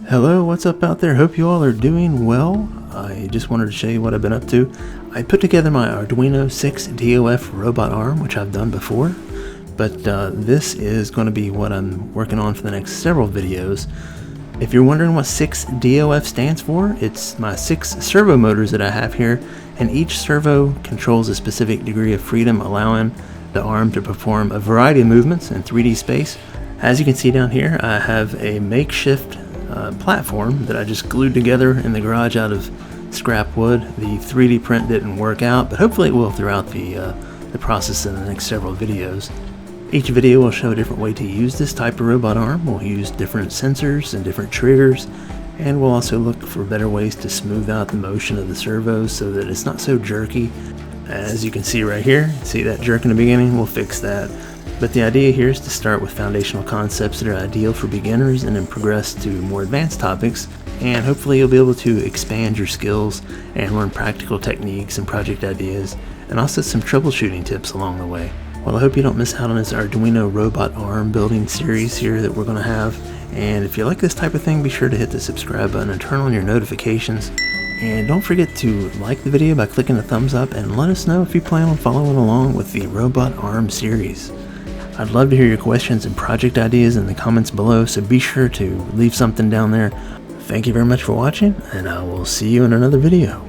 Hello, what's up out there? Hope you all are doing well. I just wanted to show you what I've been up to. I put together my Arduino 6DoF robot arm, which I've done before, but this is going to be what I'm working on for the next several videos. If you're wondering what 6DoF stands for, it's my 6 servo motors that I have here, and each servo controls a specific degree of freedom, allowing the arm to perform a variety of movements in 3D space. As you can see down here, I have a makeshift platform that I just glued together in the garage out of scrap wood. The 3D print didn't work out, but hopefully it will throughout the process in the next several videos. Each video will show a different way to use this type of robot arm. We'll use different sensors and different triggers, and we'll also look for better ways to smooth out the motion of the servos so that it's not so jerky. As you can see right here, see that jerk in the beginning? We'll fix that. But the idea here is to start with foundational concepts that are ideal for beginners and then progress to more advanced topics, and hopefully you'll be able to expand your skills and learn practical techniques and project ideas, and also some troubleshooting tips along the way. Well, I hope you don't miss out on this Arduino robot arm building series here that we're going to have, and if you like this type of thing, be sure to hit the subscribe button and turn on your notifications. And don't forget to like the video by clicking the thumbs up, and let us know if you plan on following along with the robot arm series. I'd love to hear your questions and project ideas in the comments below, so be sure to leave something down there. Thank you very much for watching, and I will see you in another video.